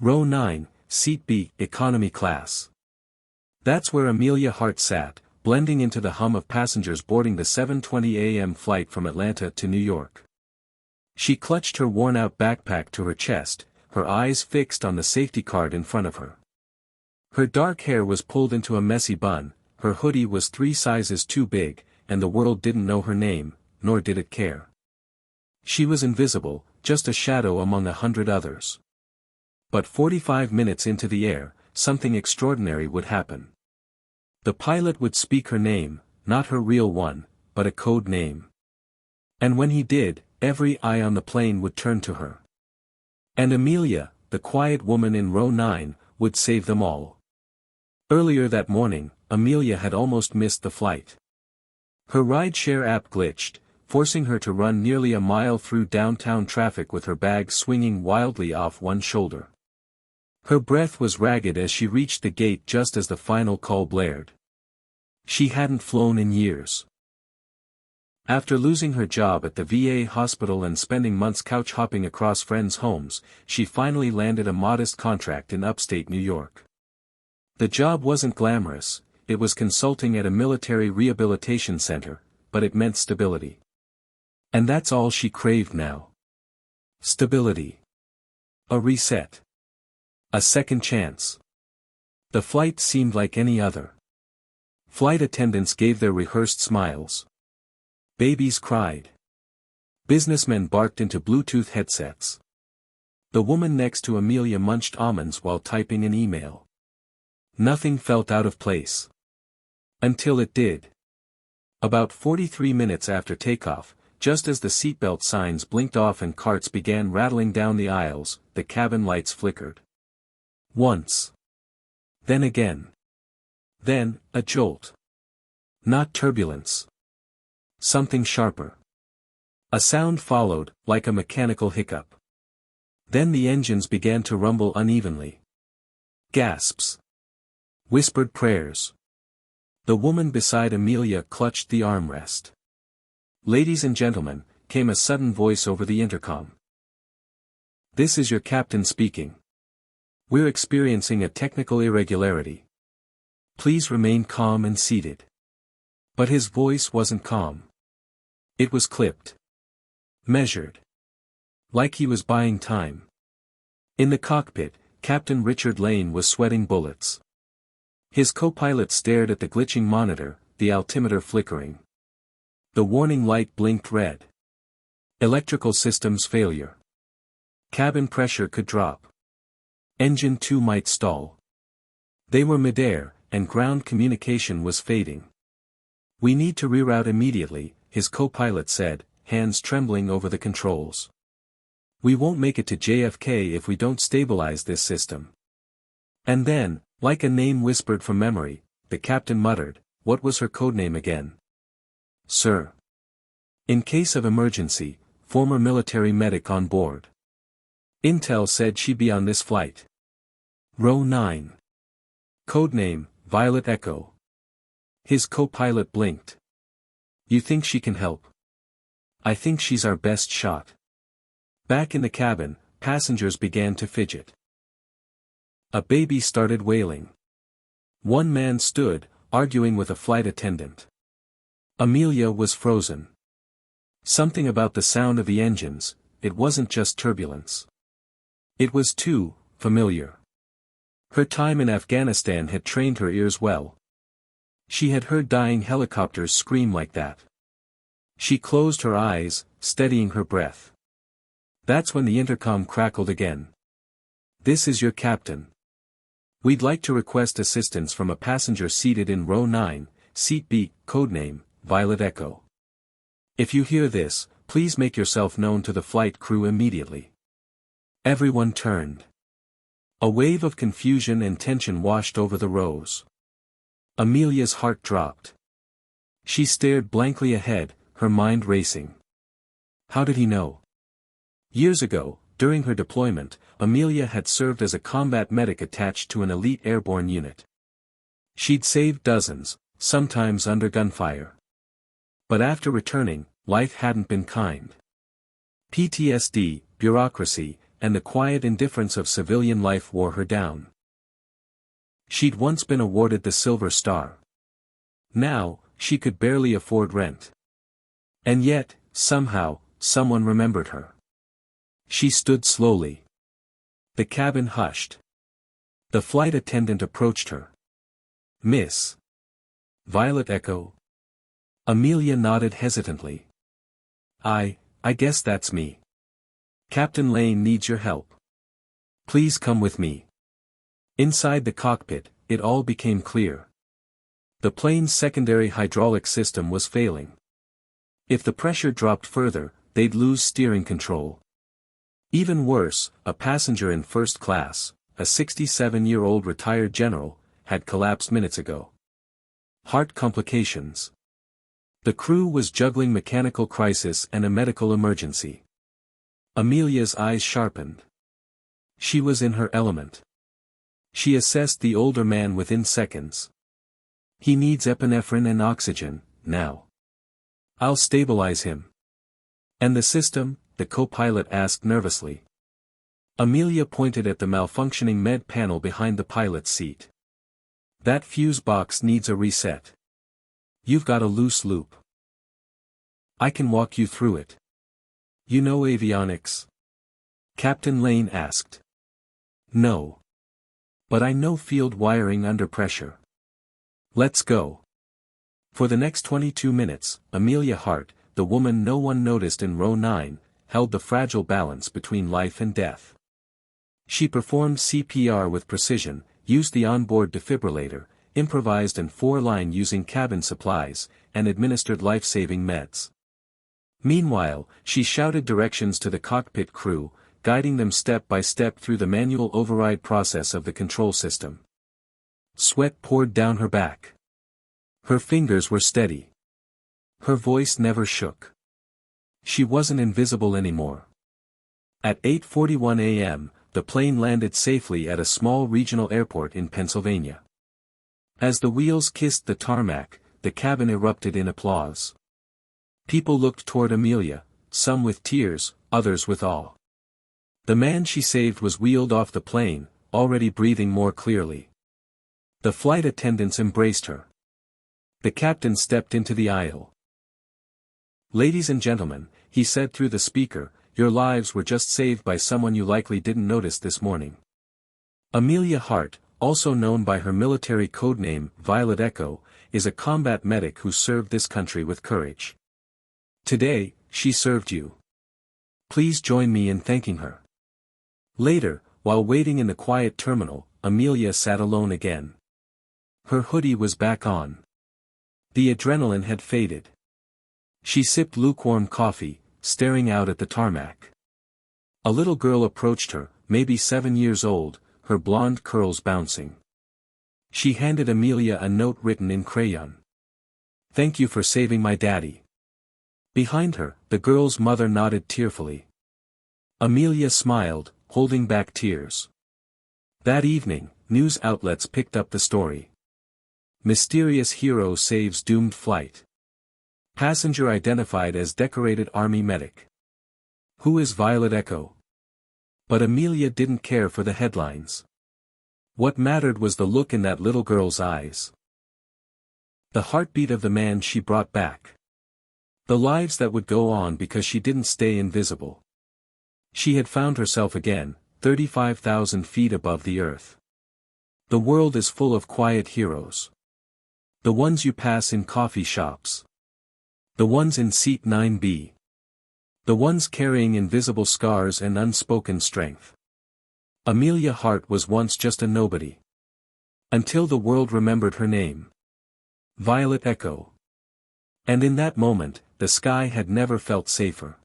Row 9, Seat B, Economy Class. That's where Amelia Hart sat, blending into the hum of passengers boarding the 7:20 a.m. flight from Atlanta to New York. She clutched her worn-out backpack to her chest, her eyes fixed on the safety card in front of her. Her dark hair was pulled into a messy bun, her hoodie was 3 sizes too big, and the world didn't know her name, nor did it care. She was invisible, just a shadow among 100 others. But 45 minutes into the air, something extraordinary would happen. The pilot would speak her name, not her real one, but a code name. And when he did, every eye on the plane would turn to her. And Amelia, the quiet woman in row 9, would save them all. Earlier that morning, Amelia had almost missed the flight. Her rideshare app glitched, forcing her to run nearly a mile through downtown traffic with her bag swinging wildly off one shoulder. Her breath was ragged as she reached the gate just as the final call blared. She hadn't flown in years. After losing her job at the VA hospital and spending months couch-hopping across friends' homes, she finally landed a modest contract in upstate New York. The job wasn't glamorous, it was consulting at a military rehabilitation center, but it meant stability. And that's all she craved now. Stability. A reset. A second chance. The flight seemed like any other. Flight attendants gave their rehearsed smiles. Babies cried. Businessmen barked into Bluetooth headsets. The woman next to Amelia munched almonds while typing an email. Nothing felt out of place. Until it did. About 43 minutes after takeoff, just as the seatbelt signs blinked off and carts began rattling down the aisles, the cabin lights flickered. Once. Then again. Then, a jolt. Not turbulence. Something sharper. A sound followed, like a mechanical hiccup. Then the engines began to rumble unevenly. Gasps. Whispered prayers. The woman beside Amelia clutched the armrest. "Ladies and gentlemen," came a sudden voice over the intercom. "This is your captain speaking. We're experiencing a technical irregularity. Please remain calm and seated." But his voice wasn't calm. It was clipped. Measured. Like he was buying time. In the cockpit, Captain Richard Lane was sweating bullets. His co-pilot stared at the glitching monitor, the altimeter flickering. The warning light blinked red. Electrical systems failure. Cabin pressure could drop. Engine 2 might stall. They were midair, and ground communication was fading. "We need to reroute immediately," his co-pilot said, hands trembling over the controls. "We won't make it to JFK if we don't stabilize this system." And then, like a name whispered from memory, the captain muttered, "What was her codename again?" "Sir. In case of emergency, former military medic on board. Intel said she'd be on this flight. Row 9. Codename, Violet Echo." His co-pilot blinked. "You think she can help?" "I think she's our best shot." Back in the cabin, passengers began to fidget. A baby started wailing. One man stood, arguing with a flight attendant. Amelia was frozen. Something about the sound of the engines, it wasn't just turbulence. It was too familiar. Her time in Afghanistan had trained her ears well. She had heard dying helicopters scream like that. She closed her eyes, steadying her breath. That's when the intercom crackled again. "This is your captain. We'd like to request assistance from a passenger seated in row 9, seat B, codename, Violet Echo. If you hear this, please make yourself known to the flight crew immediately." Everyone turned. A wave of confusion and tension washed over the rows. Amelia's heart dropped. She stared blankly ahead, her mind racing. How did he know? Years ago, during her deployment, Amelia had served as a combat medic attached to an elite airborne unit. She'd saved dozens, sometimes under gunfire. But after returning, life hadn't been kind. PTSD, bureaucracy, and the quiet indifference of civilian life wore her down. She'd once been awarded the Silver Star. Now, she could barely afford rent. And yet, somehow, someone remembered her. She stood slowly. The cabin hushed. The flight attendant approached her. "Miss Violet Echo?" Amelia nodded hesitantly. I guess that's me. Captain Lane needs your help. Please come with me." Inside the cockpit, it all became clear. The plane's secondary hydraulic system was failing. If the pressure dropped further, they'd lose steering control. Even worse, a passenger in first class, a 67-year-old retired general, had collapsed minutes ago. Heart complications. The crew was juggling mechanical crisis and a medical emergency. Amelia's eyes sharpened. She was in her element. She assessed the older man within seconds. "He needs epinephrine and oxygen, now. I'll stabilize him." "And the system?" the co-pilot asked nervously. Amelia pointed at the malfunctioning med panel behind the pilot's seat. "That fuse box needs a reset. You've got a loose loop. I can walk you through it." "You know avionics?" Captain Lane asked. "No. But I know field wiring under pressure." "Let's go." For the next 22 minutes, Amelia Hart, the woman no one noticed in row 9, held the fragile balance between life and death. She performed CPR with precision, used the onboard defibrillator, improvised and 4-line using cabin supplies, and administered life-saving meds. Meanwhile, she shouted directions to the cockpit crew, guiding them step by step through the manual override process of the control system. Sweat poured down her back. Her fingers were steady. Her voice never shook. She wasn't invisible anymore. At 8:41 a.m., the plane landed safely at a small regional airport in Pennsylvania. As the wheels kissed the tarmac, the cabin erupted in applause. People looked toward Amelia, some with tears, others with awe. The man she saved was wheeled off the plane, already breathing more clearly. The flight attendants embraced her. The captain stepped into the aisle. "Ladies and gentlemen," he said through the speaker, "your lives were just saved by someone you likely didn't notice this morning. Amelia Hart, also known by her military codename, Violet Echo, is a combat medic who served this country with courage. Today, she served you. Please join me in thanking her." Later, while waiting in the quiet terminal, Amelia sat alone again. Her hoodie was back on. The adrenaline had faded. She sipped lukewarm coffee, staring out at the tarmac. A little girl approached her, maybe 7 years old, her blonde curls bouncing. She handed Amelia a note written in crayon. "Thank you for saving my daddy." Behind her, the girl's mother nodded tearfully. Amelia smiled, holding back tears. That evening, news outlets picked up the story. Mysterious hero saves doomed flight. Passenger identified as decorated Army medic. Who is Violet Echo? But Amelia didn't care for the headlines. What mattered was the look in that little girl's eyes. The heartbeat of the man she brought back. The lives that would go on because she didn't stay invisible. She had found herself again, 35,000 feet above the earth. The world is full of quiet heroes. The ones you pass in coffee shops. The ones in seat 9B. The ones carrying invisible scars and unspoken strength. Amelia Hart was once just a nobody. Until the world remembered her name. Violet Echo. And in that moment, the sky had never felt safer.